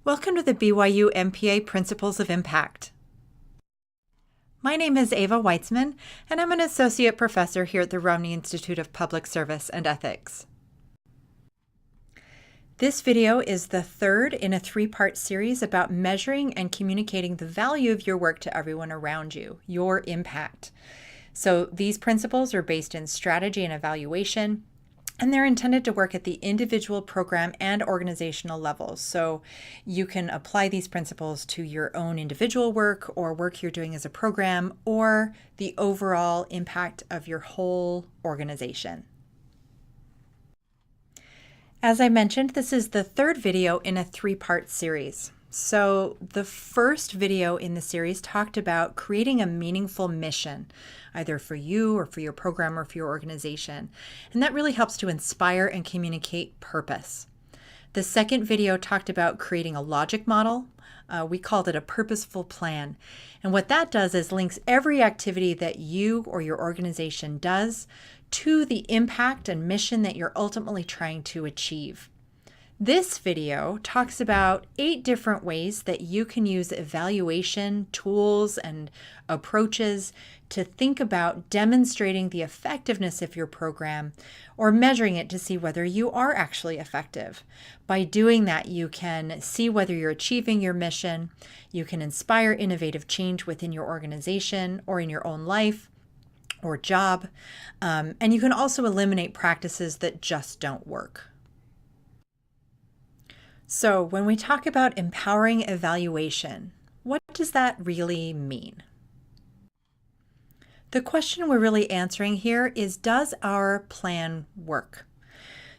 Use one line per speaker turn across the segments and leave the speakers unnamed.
Welcome to the BYU MPA Principles of Impact. My name is Ava Weitzman, and I'm an associate professor here at the Romney Institute of Public Service and Ethics. This video is the third in a three-part series about measuring and communicating the value of your work to everyone around you, your impact. So these principles are based in strategy and evaluation, and they're intended to work at the individual program and organizational levels. So you can apply these principles to your own individual work or work you're doing as a program or the overall impact of your whole organization. As I mentioned, this is the third video in a three-part series. So the first video in the series talked about creating a meaningful mission, either for you or for your program or for your organization. And that really helps to inspire and communicate purpose. The second video talked about creating a logic model. We called it a purposeful plan. And what that does is links every activity that you or your organization does to the impact and mission that you're ultimately trying to achieve. This video talks about 8 different ways that you can use evaluation tools and approaches to think about demonstrating the effectiveness of your program or measuring it to see whether you are actually effective. By doing that, you can see whether you're achieving your mission, you can inspire innovative change within your organization or in your own life or job, and you can also eliminate practices that just don't work. So when we talk about empowering evaluation, what does that really mean? The question we're really answering here is, does our plan work?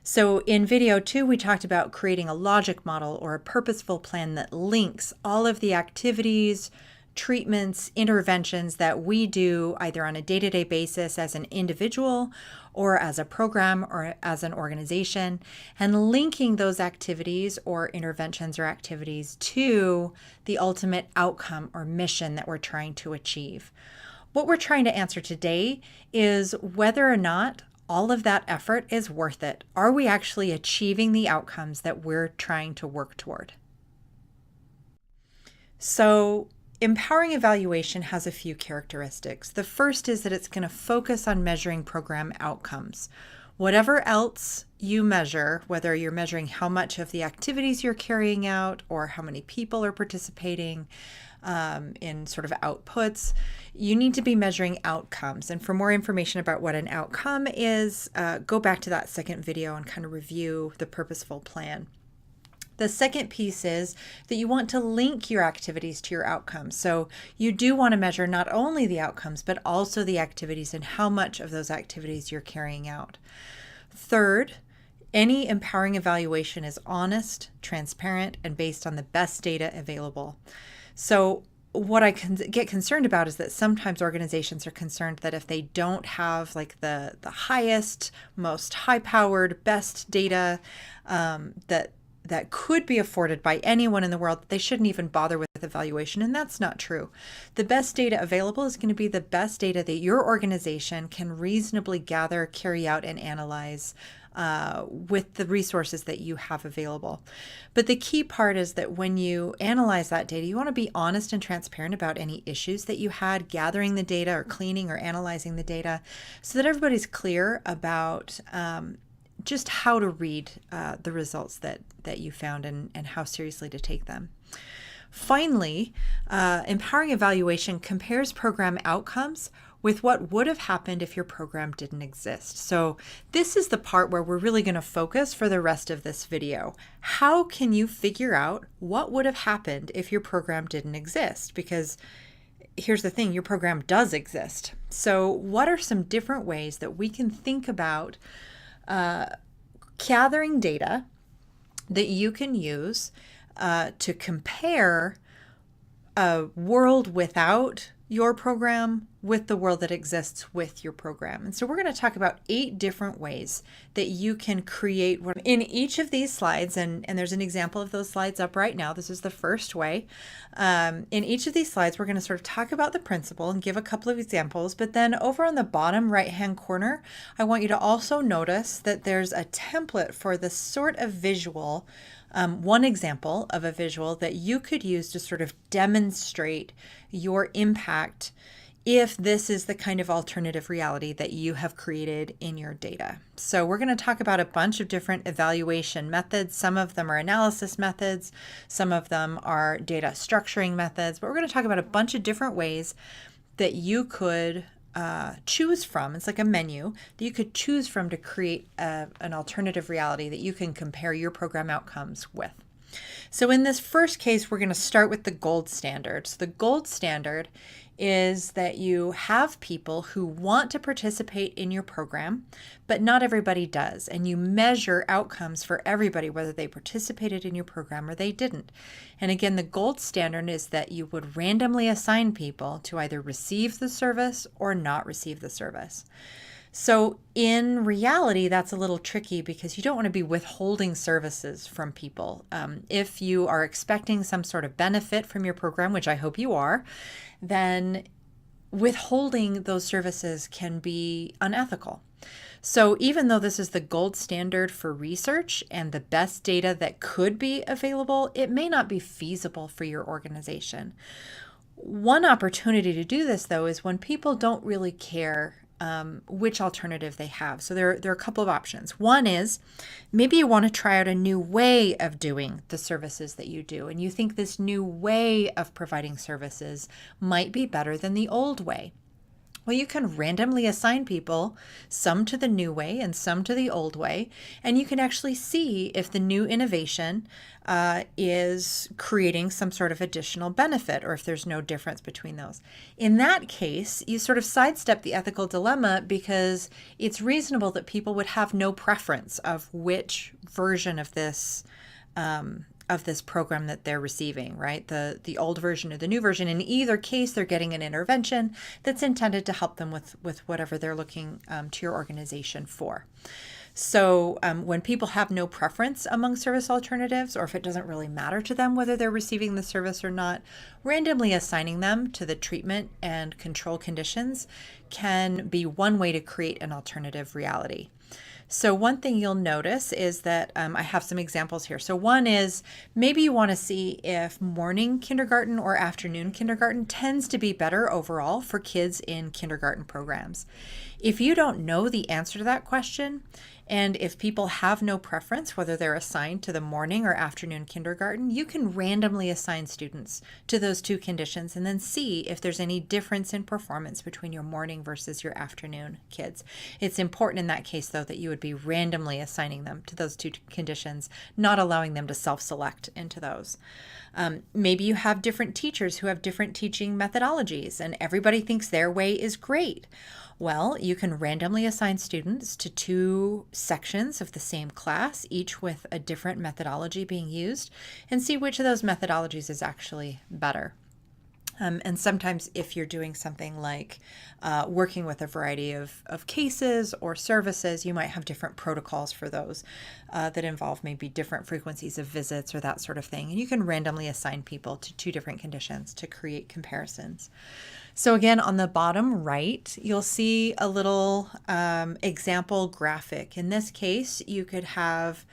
So in video 2, we talked about creating a logic model or a purposeful plan that links all of the activities, treatments, interventions that we do either on a day-to-day basis as an individual or as a program or as an organization, and linking those activities or interventions or activities to the ultimate outcome or mission that we're trying to achieve. What we're trying to answer today is whether or not all of that effort is worth it. Are we actually achieving the outcomes that we're trying to work toward? So empowering evaluation has a few characteristics. The first is that it's going to focus on measuring program outcomes. Whatever else you measure, whether you're measuring how much of the activities you're carrying out or how many people are participating in sort of outputs, you need to be measuring outcomes. And for more information about what an outcome is, go back to that second video and kind of review the purposeful plan. The second piece is that you want to link your activities to your outcomes. So you do want to measure not only the outcomes, but also the activities and how much of those activities you're carrying out. Third, any empowering evaluation is honest, transparent, and based on the best data available. So what I can get concerned about is that sometimes organizations are concerned that if they don't have like the highest, most high-powered, best data that could be afforded by anyone in the world, they shouldn't even bother with evaluation, and that's not true. The best data available is going to be the best data that your organization can reasonably gather, carry out, and analyze with the resources that you have available. But the key part is that when you analyze that data, you want to be honest and transparent about any issues that you had gathering the data or cleaning or analyzing the data so that everybody's clear about just how to read the results that you found and how seriously to take them. Finally, empowering evaluation compares program outcomes with what would have happened if your program didn't exist. So this is the part where we're really going to focus for the rest of this video. How can you figure out what would have happened if your program didn't exist? Because here's the thing, your program does exist. So what are some different ways that we can think about gathering data that you can use to compare a world without your program with the world that exists with your program? And so we're going to talk about 8 different ways that you can create one. In each of these slides, and there's an example of those slides up right now. This is the first way. In each of these slides, we're going to sort of talk about the principle and give a couple of examples. But then over on the bottom right-hand corner, I want you to also notice that there's a template for the sort of visual One example of a visual that you could use to sort of demonstrate your impact if this is the kind of alternative reality that you have created in your data. So we're going to talk about a bunch of different evaluation methods. Some of them are analysis methods, some of them are data structuring methods, but we're going to talk about a bunch of different ways that you could choose from. It's like a menu that you could choose from to create an alternative reality that you can compare your program outcomes with. So in this first case, we're going to start with the gold standard. So the gold standard is that you have people who want to participate in your program, but not everybody does. And you measure outcomes for everybody, whether they participated in your program or they didn't. And again, the gold standard is that you would randomly assign people to either receive the service or not receive the service. So in reality, that's a little tricky because you don't want to be withholding services from people. If you are expecting some sort of benefit from your program, which I hope you are, then withholding those services can be unethical. So even though this is the gold standard for research and the best data that could be available, it may not be feasible for your organization. One opportunity to do this, though, is when people don't really care which alternative they have. So there are a couple of options. One is maybe you want to try out a new way of doing the services that you do, and you think this new way of providing services might be better than the old way. Well, you can randomly assign people, some to the new way and some to the old way, and you can actually see if the new innovation is creating some sort of additional benefit or if there's no difference between those. In that case, you sort of sidestep the ethical dilemma because it's reasonable that people would have no preference of which version of this program that they're receiving, right? The old version or the new version. In either case, they're getting an intervention that's intended to help them with whatever they're looking to your organization for. So when people have no preference among service alternatives, or if it doesn't really matter to them whether they're receiving the service or not, randomly assigning them to the treatment and control conditions can be one way to create an alternative reality. So one thing you'll notice is that I have some examples here. So one is maybe you want to see if morning kindergarten or afternoon kindergarten tends to be better overall for kids in kindergarten programs. If you don't know the answer to that question, and if people have no preference whether they're assigned to the morning or afternoon kindergarten, you can randomly assign students to those two conditions and then see if there's any difference in performance between your morning versus your afternoon kids. It's important in that case, though, that you would be randomly assigning them to those two conditions, not allowing them to self-select into those. Maybe you have different teachers who have different teaching methodologies and everybody thinks their way is great. Well, you can randomly assign students to two sections of the same class, each with a different methodology being used, and see which of those methodologies is actually better. And sometimes if you're doing something like working with a variety of cases or services, you might have different protocols for those that involve maybe different frequencies of visits or that sort of thing. And you can randomly assign people to two different conditions to create comparisons. So again, on the bottom right, you'll see a little example graphic. In this case, you could have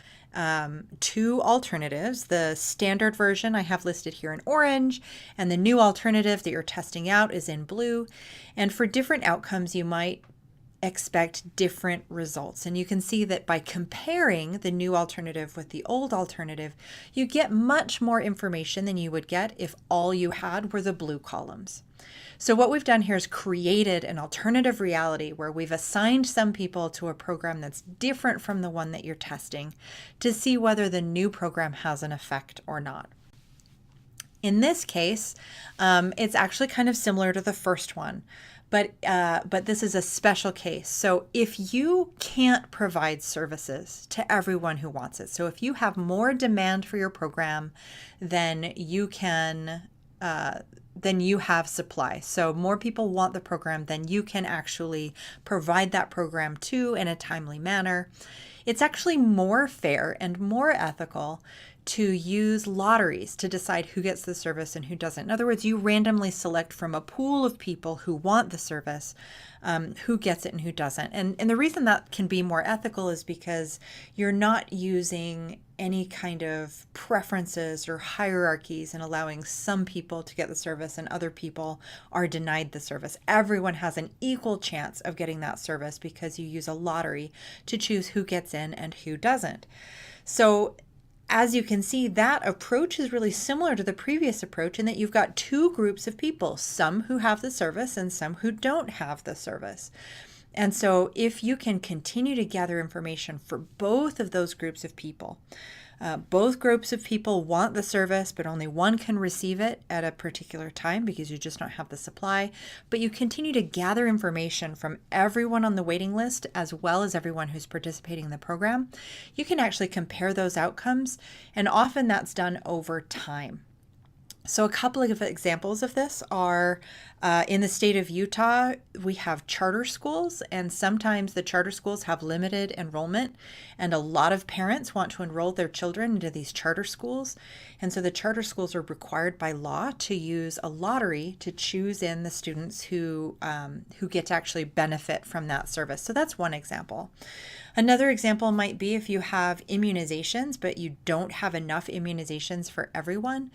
two alternatives. The standard version I have listed here in orange, and the new alternative that you're testing out is in blue. And for different outcomes, you might expect different results. And you can see that by comparing the new alternative with the old alternative, you get much more information than you would get if all you had were the blue columns. So what we've done here is created an alternative reality where we've assigned some people to a program that's different from the one that you're testing to see whether the new program has an effect or not. In this case, it's actually kind of similar to the first one, but this is a special case. So if you can't provide services to everyone who wants it, so if you have more demand for your program than you can then you have supply. So more people want the program than you can actually provide that program to in a timely manner. It's actually more fair and more ethical to use lotteries to decide who gets the service and who doesn't. In other words, you randomly select from a pool of people who want the service, who gets it and who doesn't. And the reason that can be more ethical is because you're not using any kind of preferences or hierarchies and allowing some people to get the service and other people are denied the service. Everyone has an equal chance of getting that service because you use a lottery to choose who gets in and who doesn't. So as you can see, that approach is really similar to the previous approach in that you've got two groups of people, some who have the service and some who don't have the service. And so if you can continue to gather information for both of those groups of people, both groups of people want the service, but only one can receive it at a particular time because you just don't have the supply. But you continue to gather information from everyone on the waiting list, as well as everyone who's participating in the program. You can actually compare those outcomes, and often that's done over time. So a couple of examples of this are in the state of Utah, we have charter schools, and sometimes the charter schools have limited enrollment, and a lot of parents want to enroll their children into these charter schools. And so the charter schools are required by law to use a lottery to choose in the students who get to actually benefit from that service. So that's one example. Another example might be if you have immunizations, but you don't have enough immunizations for everyone.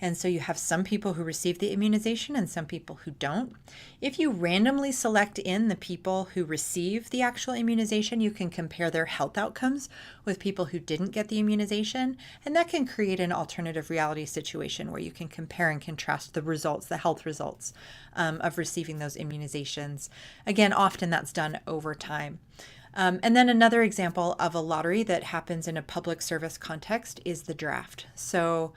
And so you have some people who receive the immunization and some people who don't. If you randomly select in the people who receive the actual immunization, you can compare their health outcomes with people who didn't get the immunization. And that can create an alternative reality situation where you can compare and contrast the results, the health results of receiving those immunizations. Again, often that's done over time. And then another example of a lottery that happens in a public service context is the draft. So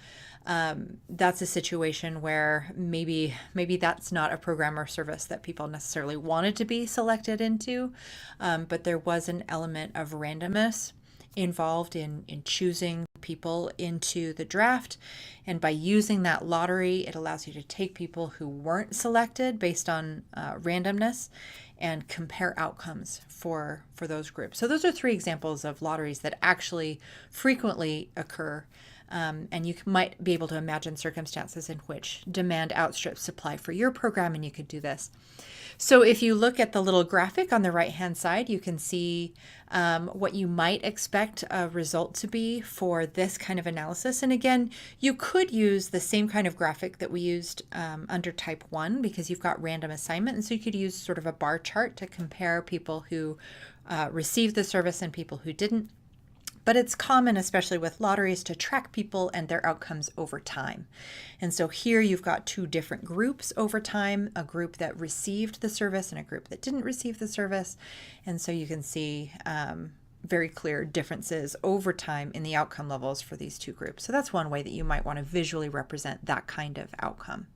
that's a situation where maybe that's not a program or service that people necessarily wanted to be selected into, but there was an element of randomness involved in choosing people into the draft. And by using that lottery, it allows you to take people who weren't selected based on randomness and compare outcomes for those groups. So those are three examples of lotteries that actually frequently occur. And you might be able to imagine circumstances in which demand outstrips supply for your program, and you could do this. So if you look at the little graphic on the right-hand side, you can see what you might expect a result to be for this kind of analysis. And again, you could use the same kind of graphic that we used under type 1 because you've got random assignment. And so you could use sort of a bar chart to compare people who received the service and people who didn't. But it's common, especially with lotteries, to track people and their outcomes over time. And so here you've got two different groups over time, a group that received the service and a group that didn't receive the service. And so you can see very clear differences over time in the outcome levels for these two groups. So that's one way that you might want to visually represent that kind of outcome.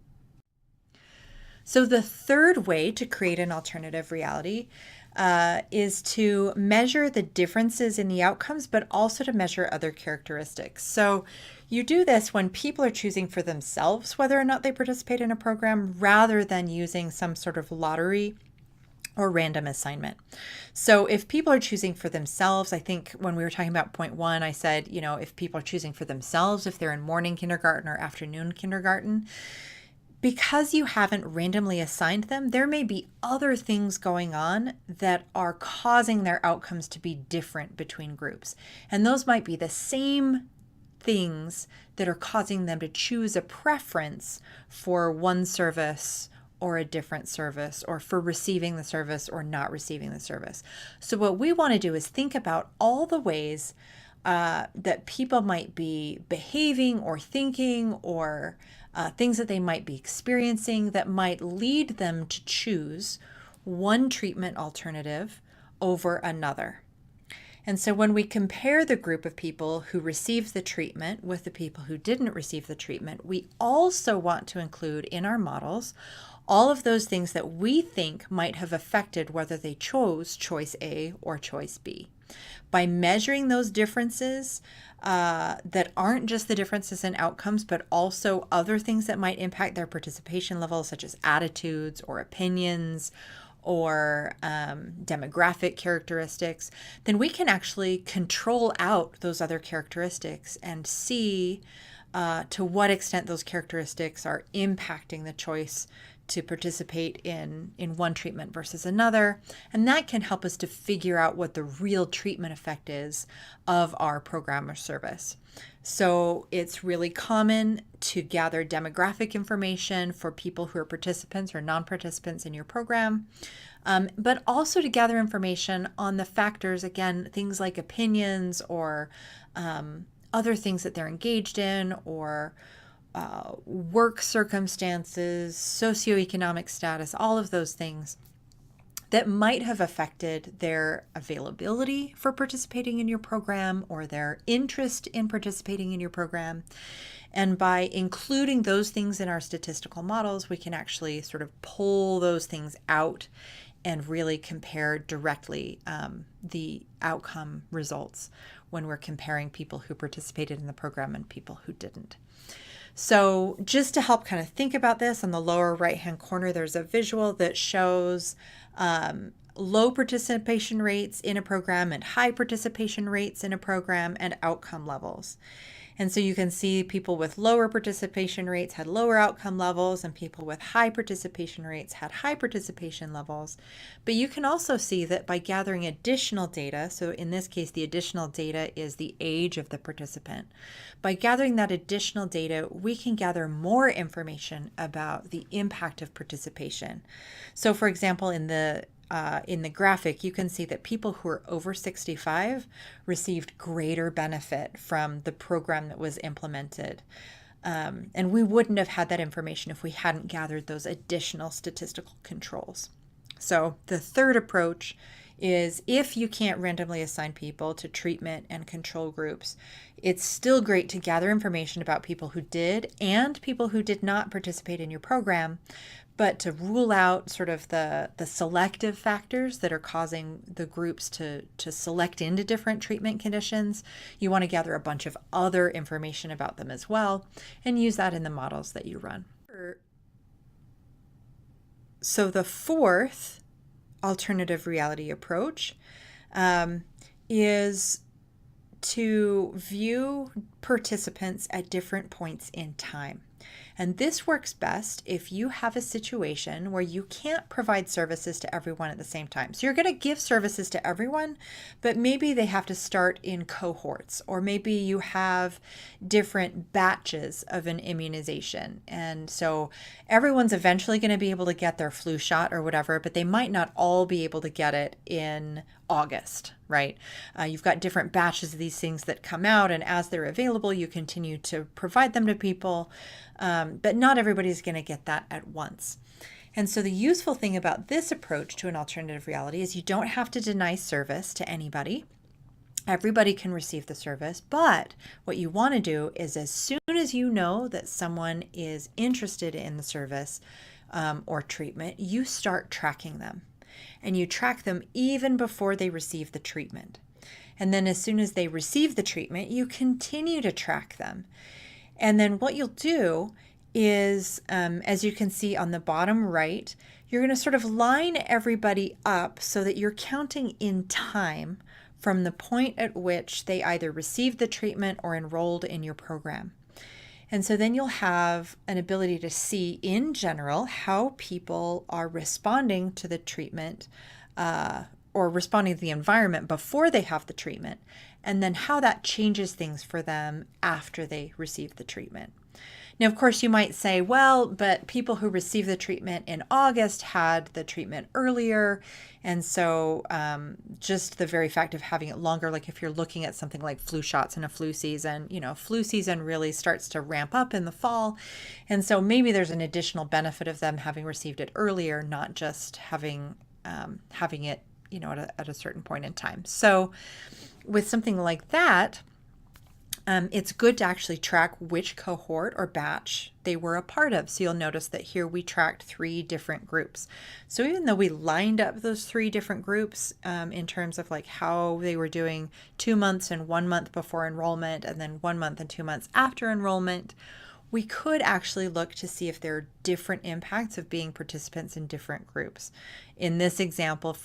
So the third way to create an alternative reality is to measure the differences in the outcomes, but also to measure other characteristics. So you do this when people are choosing for themselves whether or not they participate in a program rather than using some sort of lottery or random assignment. So if people are choosing for themselves, I think when we were talking about point 1, I said, if people are choosing for themselves, if they're in morning kindergarten or afternoon kindergarten, because you haven't randomly assigned them, there may be other things going on that are causing their outcomes to be different between groups. And those might be the same things that are causing them to choose a preference for one service or a different service, or for receiving the service or not receiving the service. So what we want to do is think about all the ways that people might be behaving or thinking or things that they might be experiencing that might lead them to choose one treatment alternative over another. And so when we compare the group of people who received the treatment with the people who didn't receive the treatment, we also want to include in our models all of those things that we think might have affected whether they chose choice A or choice B. By measuring those differences that aren't just the differences in outcomes, but also other things that might impact their participation levels, such as attitudes or opinions or demographic characteristics, then we can actually control out those other characteristics and see to what extent those characteristics are impacting the choice to participate in one treatment versus another. And that can help us to figure out what the real treatment effect is of our program or service. So it's really common to gather demographic information for people who are participants or non-participants in your program, but also to gather information on the factors, again, things like opinions or other things that they're engaged in, or work circumstances, socioeconomic status, all of those things that might have affected their availability for participating in your program or their interest in participating in your program. And by including those things in our statistical models, we can actually sort of pull those things out and really compare directly the outcome results when we're comparing people who participated in the program and people who didn't. So just to help kind of think about this, on the lower right-hand corner, there's a visual that shows low participation rates in a program and high participation rates in a program and outcome levels. And so you can see people with lower participation rates had lower outcome levels, and people with high participation rates had high participation levels. But you can also see that by gathering additional data, so in this case, the additional data is the age of the participant. By gathering that additional data, we can gather more information about the impact of participation. So for example, in the graphic, you can see that people who are over 65 received greater benefit from the program that was implemented. And we wouldn't have had that information if we hadn't gathered those additional statistical controls. So the third approach is, if you can't randomly assign people to treatment and control groups, it's still great to gather information about people who did and people who did not participate in your program, but to rule out sort of the selective factors that are causing the groups to select into different treatment conditions, you want to gather a bunch of other information about them as well and use that in the models that you run. So the fourth alternative reality approach is to view participants at different points in time. And this works best if you have a situation where you can't provide services to everyone at the same time. So you're going to give services to everyone, but maybe they have to start in cohorts, or maybe you have different batches of an immunization. And so everyone's eventually going to be able to get their flu shot or whatever, but they might not all be able to get it in August, right? You've got different batches of these things that come out, and as they're available, you continue to provide them to people, but not everybody's going to get that at once. And so the useful thing about this approach to an alternative reality is you don't have to deny service to anybody. Everybody can receive the service, but what you want to do is, as soon as you know that someone is interested in the service or treatment, you start tracking them. And you track them even before they receive the treatment. And then as soon as they receive the treatment, you continue to track them. And then what you'll do is, as you can see on the bottom right, you're going to sort of line everybody up so that you're counting in time from the point at which they either received the treatment or enrolled in your program. And so then you'll have an ability to see in general how people are responding to the treatment or responding to the environment before they have the treatment, and then how that changes things for them after they receive the treatment. Now, of course, you might say, well, but people who received the treatment in August had the treatment earlier. And so just the very fact of having it longer, like if you're looking at something like flu shots in a flu season, flu season really starts to ramp up in the fall. And so maybe there's an additional benefit of them having received it earlier, not just having it, at a certain point in time. So with something like that, it's good to actually track which cohort or batch they were a part of. So you'll notice that here we tracked 3 different groups. So even though we lined up those 3 different groups in terms of like how they were doing 2 months and 1 month before enrollment, and then 1 month and 2 months after enrollment, we could actually look to see if there are different impacts of being participants in different groups. In this example,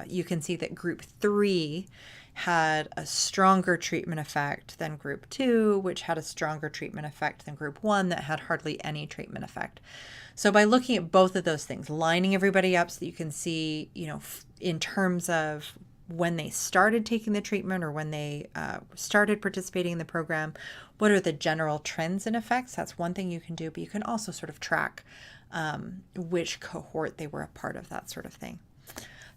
you can see that group 3 had a stronger treatment effect than group 2, which had a stronger treatment effect than group 1 that had hardly any treatment effect. So by looking at both of those things, lining everybody up so that you can see, in terms of when they started taking the treatment or when they started participating in the program, what are the general trends and effects? That's one thing you can do, but you can also sort of track which cohort they were a part of, that sort of thing.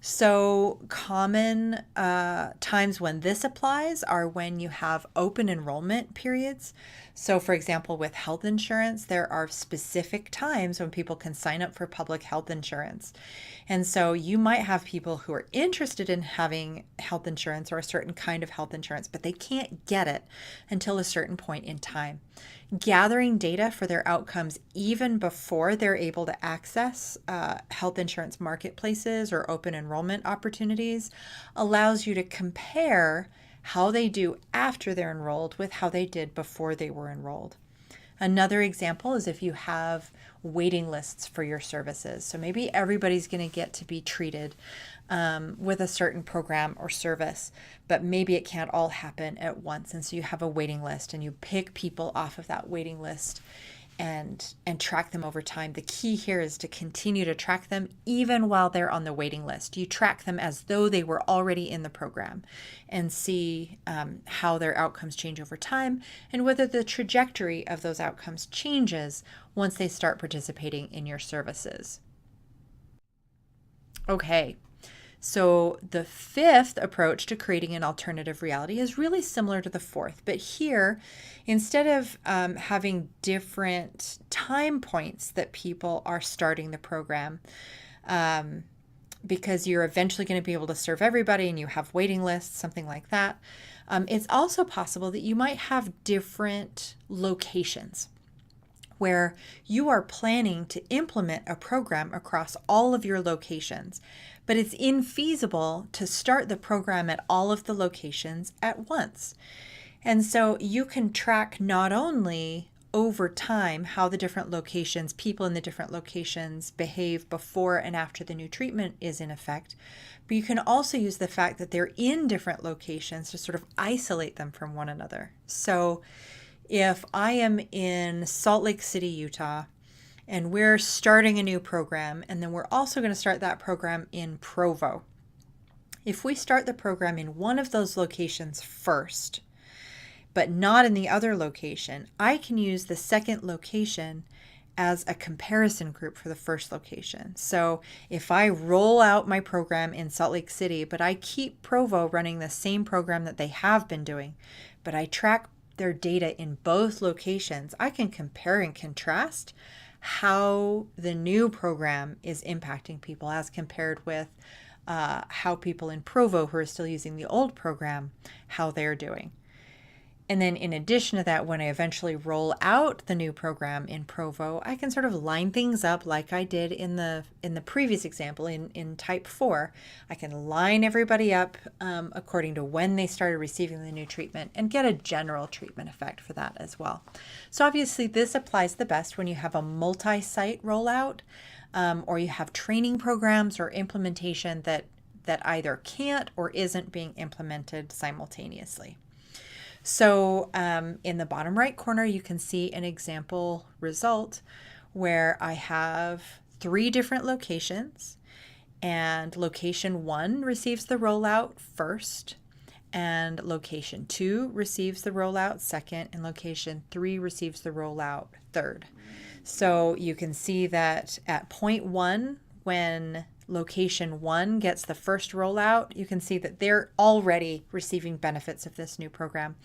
So common times when this applies are when you have open enrollment periods. So for example, with health insurance, there are specific times when people can sign up for public health insurance. And so you might have people who are interested in having health insurance or a certain kind of health insurance, but they can't get it until a certain point in time. Gathering data for their outcomes even before they're able to access health insurance marketplaces or open enrollment opportunities allows you to compare how they do after they're enrolled with how they did before they were enrolled. Another example is if you have waiting lists for your services. So maybe everybody's going to get to be treated with a certain program or service, but maybe it can't all happen at once. And so you have a waiting list and you pick people off of that waiting list and track them over time. The key here is to continue to track them even while they're on the waiting list. You track them as though they were already in the program and see how their outcomes change over time and whether the trajectory of those outcomes changes once they start participating in your services. Okay. So the fifth approach to creating an alternative reality is really similar to the fourth, but here, instead of having different time points that people are starting the program, because you're eventually going to be able to serve everybody and you have waiting lists, something like that, it's also possible that you might have different locations where you are planning to implement a program across all of your locations, but it's infeasible to start the program at all of the locations at once. And so you can track not only over time how the different locations, people in the different locations behave before and after the new treatment is in effect, but you can also use the fact that they're in different locations to sort of isolate them from one another. So if I am in Salt Lake City, Utah, and we're starting a new program, and then we're also going to start that program in Provo. If we start the program in one of those locations first, but not in the other location, I can use the second location as a comparison group for the first location. So if I roll out my program in Salt Lake City, but I keep Provo running the same program that they have been doing, but I track their data in both locations, I can compare and contrast how the new program is impacting people as compared with how people in Provo who are still using the old program, how they're doing. And then in addition to that, when I eventually roll out the new program in Provo, I can sort of line things up like I did in the previous example in type 4. I can line everybody up according to when they started receiving the new treatment and get a general treatment effect for that as well. So obviously this applies the best when you have a multi-site rollout or you have training programs or implementation that either can't or isn't being implemented simultaneously. So in the bottom right corner, you can see an example result where I have 3 different locations, and location 1 receives the rollout first, and location 2 receives the rollout second, and location 3 receives the rollout third. So you can see that at point 1, when location 1 gets the first rollout, you can see that they're already receiving benefits of this new program.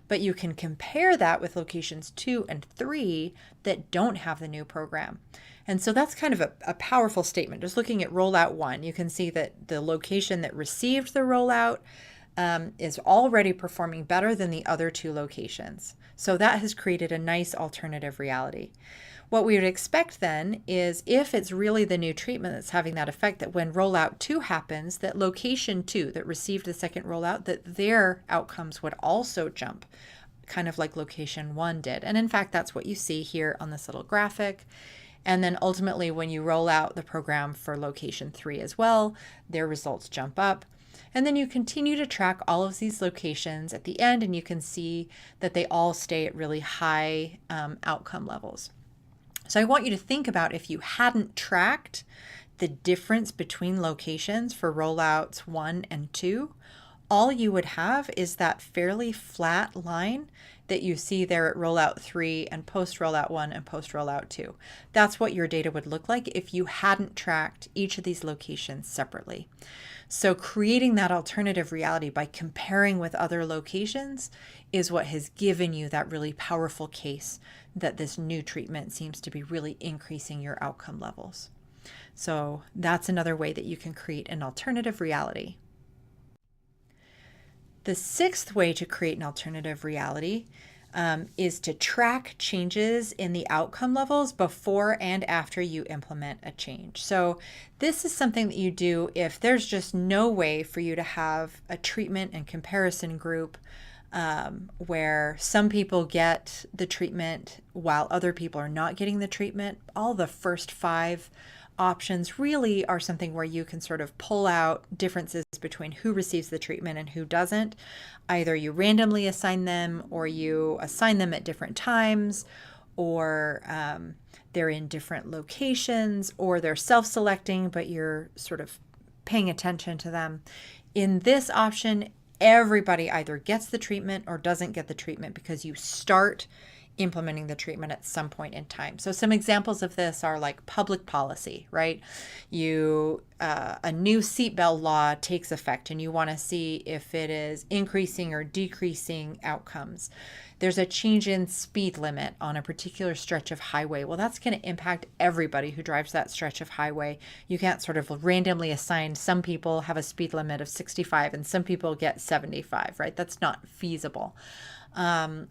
But you can compare that with locations 2 and 3 that don't have the new program. And so that's kind of a powerful statement. Just looking at rollout 1, you can see that the location that received the rollout is already performing better than the other 2 locations. So that has created a nice alternative reality. What we would expect then is if it's really the new treatment that's having that effect, that when rollout 2 happens, that location 2 that received the second rollout, that their outcomes would also jump kind of like location 1 did. And in fact, that's what you see here on this little graphic. And then ultimately, when you roll out the program for location 3 as well, their results jump up. And then you continue to track all of these locations at the end, and you can see that they all stay at really high outcome levels. So I want you to think about, if you hadn't tracked the difference between locations for rollouts 1 and 2, all you would have is that fairly flat line that you see there at rollout 3 and post rollout 1 and post rollout 2. That's what your data would look like if you hadn't tracked each of these locations separately. So creating that alternative reality by comparing with other locations is what has given you that really powerful case that this new treatment seems to be really increasing your outcome levels. So that's another way that you can create an alternative reality. The 6th way to create an alternative reality is to track changes in the outcome levels before and after you implement a change. So this is something that you do if there's just no way for you to have a treatment and comparison group where some people get the treatment while other people are not getting the treatment. All the first 5 options really are something where you can sort of pull out differences between who receives the treatment and who doesn't. Either you randomly assign them, or you assign them at different times, or they're in different locations, or they're self-selecting, but you're sort of paying attention to them. In this option, everybody either gets the treatment or doesn't get the treatment because you start implementing the treatment at some point in time. So some examples of this are like public policy, right? A new seatbelt law takes effect and you want to see if it is increasing or decreasing outcomes. There's a change in speed limit on a particular stretch of highway. Well, that's going to impact everybody who drives that stretch of highway. You can't sort of randomly assign some people have a speed limit of 65 and some people get 75, right? That's not feasible.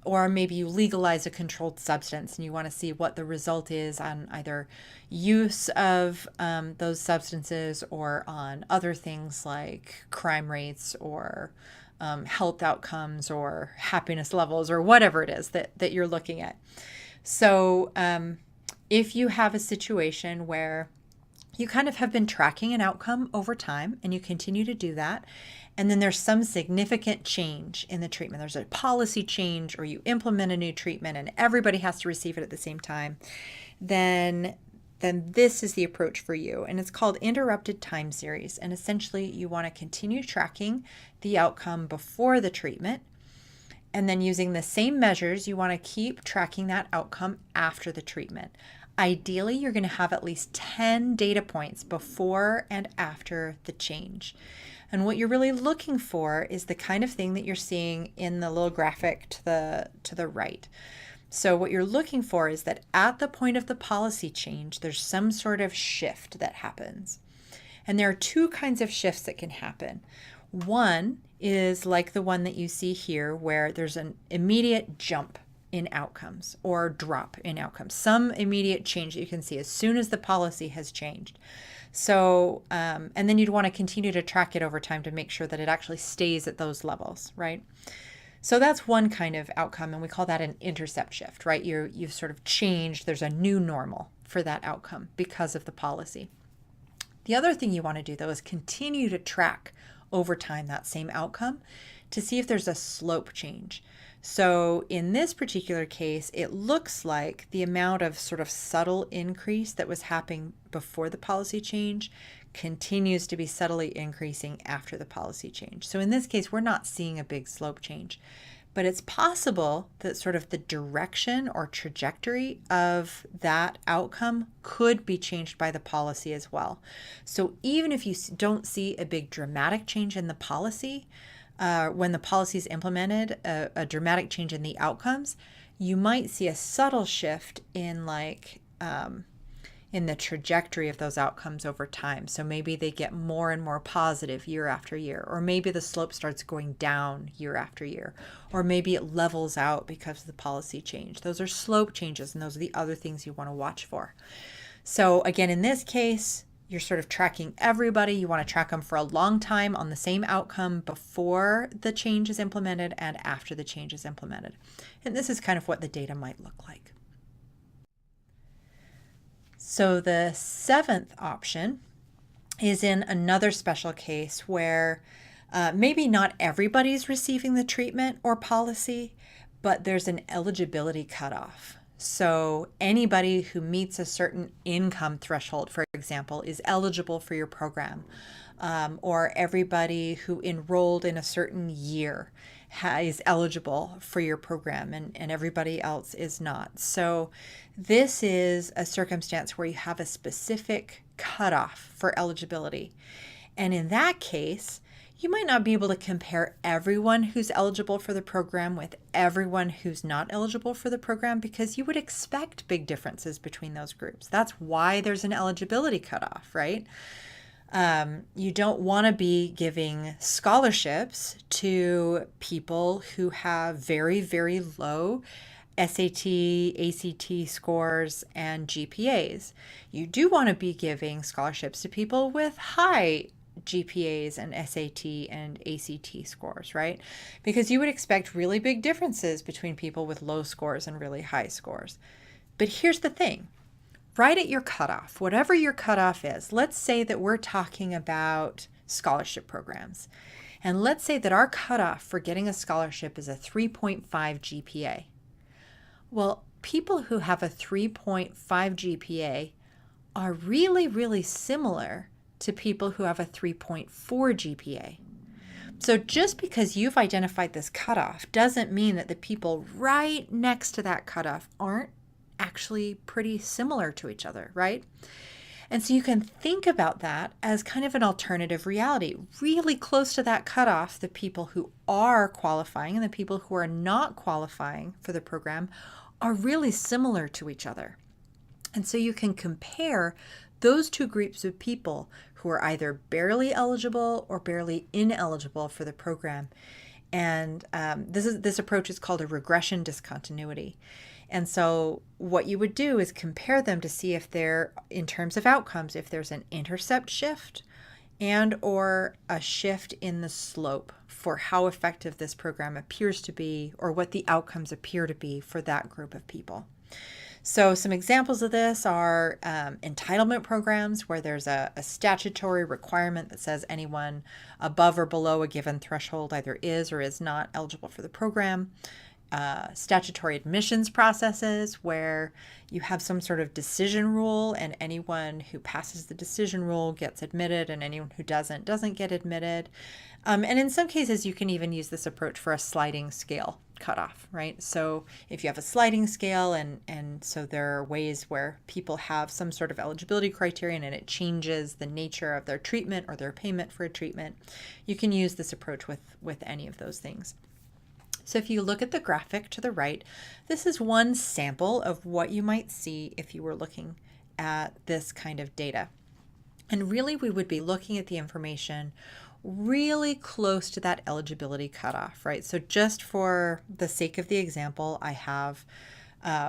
Or maybe you legalize a controlled substance and you want to see what the result is on either use of those substances or on other things like crime rates or health outcomes or happiness levels or whatever it is that you're looking at. So if you have a situation where you kind of have been tracking an outcome over time and you continue to do that, and then there's some significant change in the treatment, there's a policy change or you implement a new treatment and everybody has to receive it at the same time, then this is the approach for you. And it's called interrupted time series. And essentially you want to continue tracking the outcome before the treatment. And then using the same measures, you want to keep tracking that outcome after the treatment. Ideally, you're going to have at least 10 data points before and after the change. And what you're really looking for is the kind of thing that you're seeing in the little graphic to the right. So what you're looking for is that at the point of the policy change, there's some sort of shift that happens. And there are 2 kinds of shifts that can happen. One is like the one that you see here, where there's an immediate jump in outcomes or drop in outcomes, some immediate change that you can see as soon as the policy has changed. So, and then you'd want to continue to track it over time to make sure that it actually stays at those levels, right? So that's one kind of outcome, and we call that an intercept shift, right? You've sort of changed, there's a new normal for that outcome because of the policy. The other thing you want to do, though, is continue to track over time that same outcome to see if there's a slope change. So in this particular case, it looks like the amount of sort of subtle increase that was happening before the policy change continues to be subtly increasing after the policy change. So in this case, we're not seeing a big slope change, but it's possible that sort of the direction or trajectory of that outcome could be changed by the policy as well. So even if you don't see a big dramatic change in the policy, when the policy is implemented, a dramatic change in the outcomes, you might see a subtle shift in in the trajectory of those outcomes over time. So maybe they get more and more positive year after year, or maybe the slope starts going down year after year, or maybe it levels out because of the policy change. Those are slope changes, and those are the other things you want to watch for. So again, in this case, you're sort of tracking everybody. You want to track them for a long time on the same outcome before the change is implemented and after the change is implemented. And this is kind of what the data might look like. So the seventh option is in another special case where maybe not everybody's receiving the treatment or policy, but there's an eligibility cutoff. So anybody who meets a certain income threshold, for example, is eligible for your program, or everybody who enrolled in a certain year is eligible for your program, and everybody else is not. So this is a circumstance where you have a specific cutoff for eligibility. And in that case, you might not be able to compare everyone who's eligible for the program with everyone who's not eligible for the program, because you would expect big differences between those groups. That's why there's an eligibility cutoff, right? You don't want to be giving scholarships to people who have very, very low SAT, ACT scores, and GPAs. You do want to be giving scholarships to people with high GPAs and SAT and ACT scores, right? Because you would expect really big differences between people with low scores and really high scores. But here's the thing. Right at your cutoff, whatever your cutoff is, let's say that we're talking about scholarship programs. And let's say that our cutoff for getting a scholarship is a 3.5 GPA. Well, people who have a 3.5 GPA are really, really similar to people who have a 3.4 GPA. So just because you've identified this cutoff doesn't mean that the people right next to that cutoff aren't actually pretty similar to each other, right? And so you can think about that as kind of an alternative reality. Really close to that cutoff, the people who are qualifying and the people who are not qualifying for the program are really similar to each other. And so you can compare those two groups of people who are either barely eligible or barely ineligible for the program. And this approach is called a regression discontinuity. And so what you would do is compare them to see if they're, in terms of outcomes, if there's an intercept shift and or a shift in the slope for how effective this program appears to be, or what the outcomes appear to be for that group of people. So some examples of this are entitlement programs where there's a statutory requirement that says anyone above or below a given threshold either is or is not eligible for the program. Statutory admissions processes where you have some sort of decision rule and anyone who passes the decision rule gets admitted and anyone who doesn't get admitted. And in some cases, you can even use this approach for a sliding scale cutoff, right? So if you have a sliding scale and so there are ways where people have some sort of eligibility criterion and it changes the nature of their treatment or their payment for a treatment, you can use this approach with any of those things. So if you look at the graphic to the right, this is one sample of what you might see if you were looking at this kind of data. And really, we would be looking at the information really close to that eligibility cutoff, right? So just for the sake of the example, I have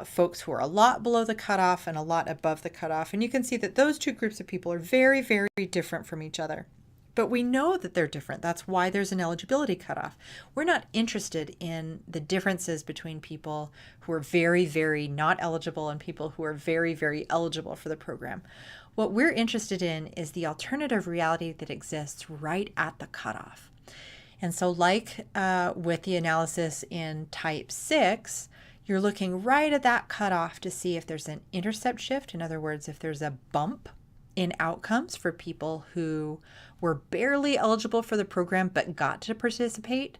folks who are a lot below the cutoff and a lot above the cutoff. And you can see that those two groups of people are very, very different from each other. But we know that they're different. That's why there's an eligibility cutoff. We're not interested in the differences between people who are very, very not eligible and people who are very, very eligible for the program. What we're interested in is the alternative reality that exists right at the cutoff. And so like with the analysis in type 6, you're looking right at that cutoff to see if there's an intercept shift. In other words, if there's a bump in outcomes for people who were barely eligible for the program but got to participate,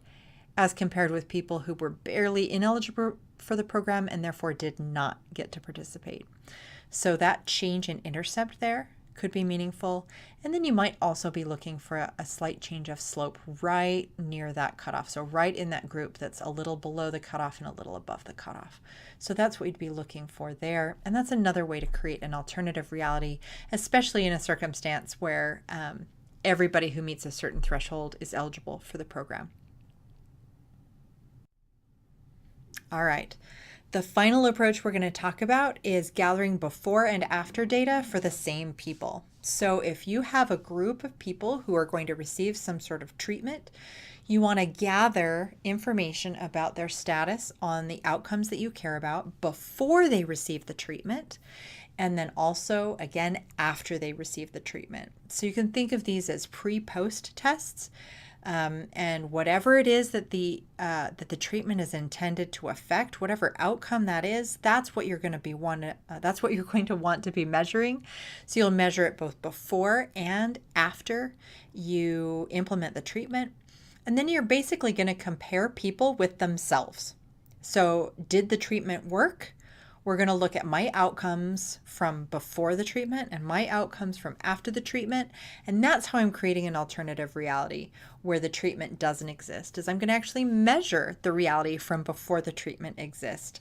as compared with people who were barely ineligible for the program and therefore did not get to participate. So that change in intercept there could be meaningful. And then you might also be looking for a slight change of slope right near that cutoff. So right in that group that's a little below the cutoff and a little above the cutoff. So that's what you'd be looking for there. And that's another way to create an alternative reality, especially in a circumstance where everybody who meets a certain threshold is eligible for the program. All right. The final approach we're going to talk about is gathering before and after data for the same people. So if you have a group of people who are going to receive some sort of treatment, you want to gather information about their status on the outcomes that you care about before they receive the treatment, and then also, again, after they receive the treatment. So you can think of these as pre-post tests. And whatever it is that the treatment is intended to affect, whatever outcome that is, that's what you're going to be that's what you're going to want to be measuring. So you'll measure it both before and after you implement the treatment. And then you're basically going to compare people with themselves. So did the treatment work? We're going to look at my outcomes from before the treatment and my outcomes from after the treatment. And that's how I'm creating an alternative reality where the treatment doesn't exist, is I'm going to actually measure the reality from before the treatment existed.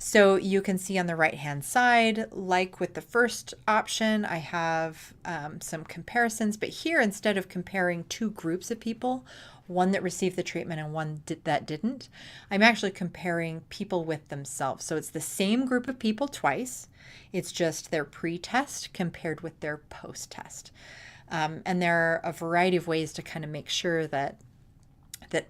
So you can see on the right-hand side, like with the first option, I have some comparisons, but here, instead of comparing two groups of people, one that received the treatment and one that didn't, I'm actually comparing people with themselves. So it's the same group of people twice. It's just their pre-test compared with their post-test. And there are a variety of ways to kind of make sure that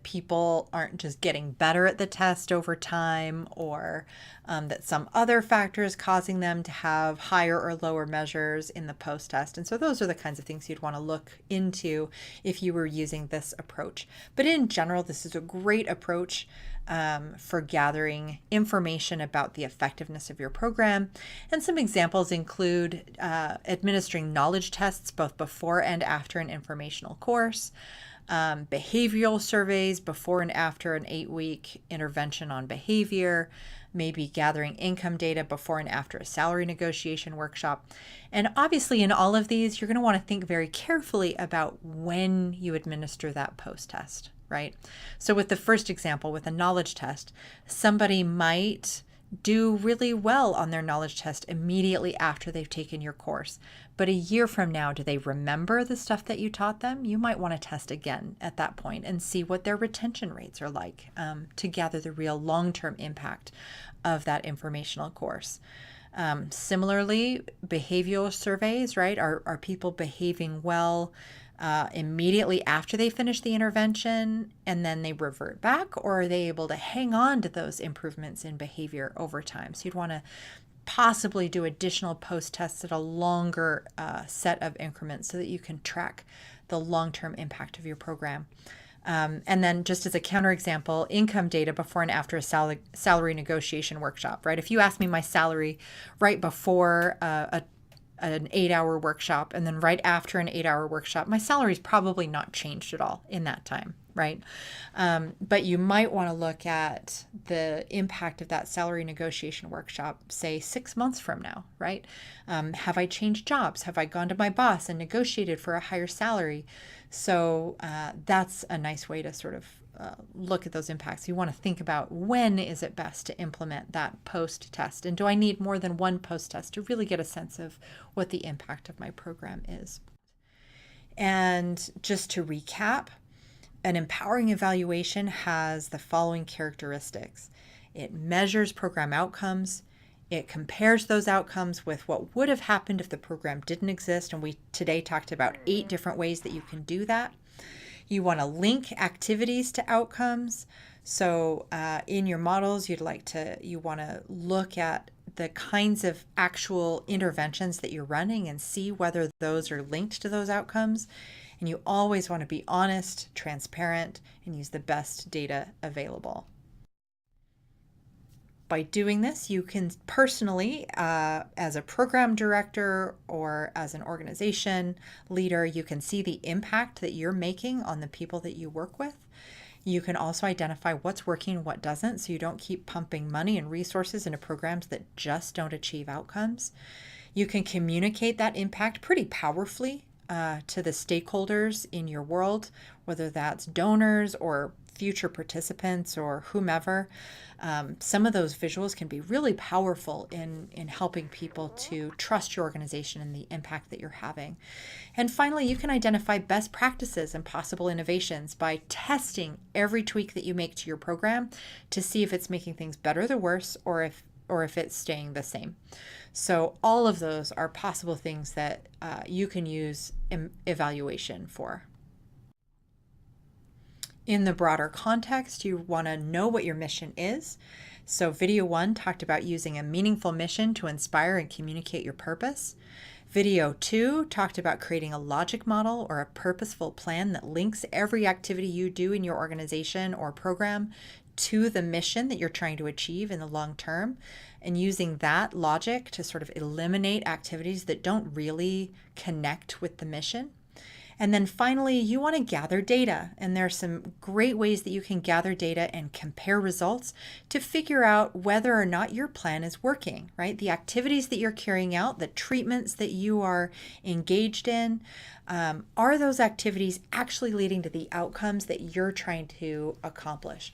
people aren't just getting better at the test over time, or that some other factor is causing them to have higher or lower measures in the post-test. And so those are the kinds of things you'd want to look into if you were using this approach. But in general, this is a great approach for gathering information about the effectiveness of your program. And some examples include administering knowledge tests both before and after an informational course, behavioral surveys before and after an 8-week intervention on behavior, maybe gathering income data before and after a salary negotiation workshop. And obviously in all of these, you're going to want to think very carefully about when you administer that post-test, right? So with the first example, with a knowledge test, somebody might do really well on their knowledge test immediately after they've taken your course. But a year from now, do they remember the stuff that you taught them? You might want to test again at that point and see what their retention rates are like to gather the real long-term impact of that informational course. Similarly, behavioral surveys, right? Are people behaving well immediately after they finish the intervention and then they revert back, or are they able to hang on to those improvements in behavior over time? So you'd want to possibly do additional post-tests at a longer set of increments so that you can track the long-term impact of your program. And then just as a counterexample, income data before and after a salary negotiation workshop, right? If you ask me my salary right before an 8-hour workshop and then right after an 8-hour workshop, my salary's probably not changed at all in that time, right? But you might want to look at the impact of that salary negotiation workshop, say 6 months from now, right? Have I changed jobs? Have I gone to my boss and negotiated for a higher salary? So that's a nice way to sort of look at those impacts. You want to think about when is it best to implement that post-test, and do I need more than one post-test to really get a sense of what the impact of my program is. And just to recap, an empowering evaluation has the following characteristics. It measures program outcomes. It compares those outcomes with what would have happened if the program didn't exist. And we today talked about 8 different ways that you can do that. You want to link activities to outcomes. So in your models, you want to look at the kinds of actual interventions that you're running and see whether those are linked to those outcomes. And you always want to be honest, transparent, and use the best data available. By doing this, you can personally, as a program director or as an organization leader, you can see the impact that you're making on the people that you work with. You can also identify what's working and what doesn't, so you don't keep pumping money and resources into programs that just don't achieve outcomes. You can communicate that impact pretty powerfully to the stakeholders in your world, whether that's donors or future participants or whomever. Some of those visuals can be really powerful in helping people to trust your organization and the impact that you're having. And finally, you can identify best practices and possible innovations by testing every tweak that you make to your program to see if it's making things better or worse, or or if it's staying the same. So all of those are possible things that you can use evaluation for. In the broader context, you want to know what your mission is. So video 1 talked about using a meaningful mission to inspire and communicate your purpose. Video 2 talked about creating a logic model or a purposeful plan that links every activity you do in your organization or program to the mission that you're trying to achieve in the long term, and using that logic to sort of eliminate activities that don't really connect with the mission. And then finally, you want to gather data. And there are some great ways that you can gather data and compare results to figure out whether or not your plan is working, right? The activities that you're carrying out, the treatments that you are engaged in, are those activities actually leading to the outcomes that you're trying to accomplish?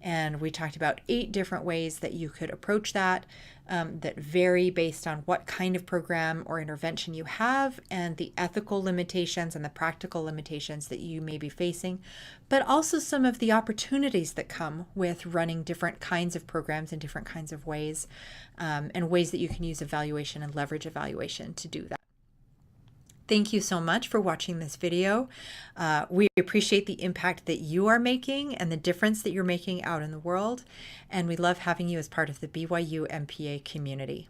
And we talked about 8 different ways that you could approach that, that vary based on what kind of program or intervention you have and the ethical limitations and the practical limitations that you may be facing, but also some of the opportunities that come with running different kinds of programs in different kinds of ways, and ways that you can use evaluation and leverage evaluation to do that. Thank you so much for watching this video. We appreciate the impact that you are making and the difference that you're making out in the world. And we love having you as part of the BYU MPA community.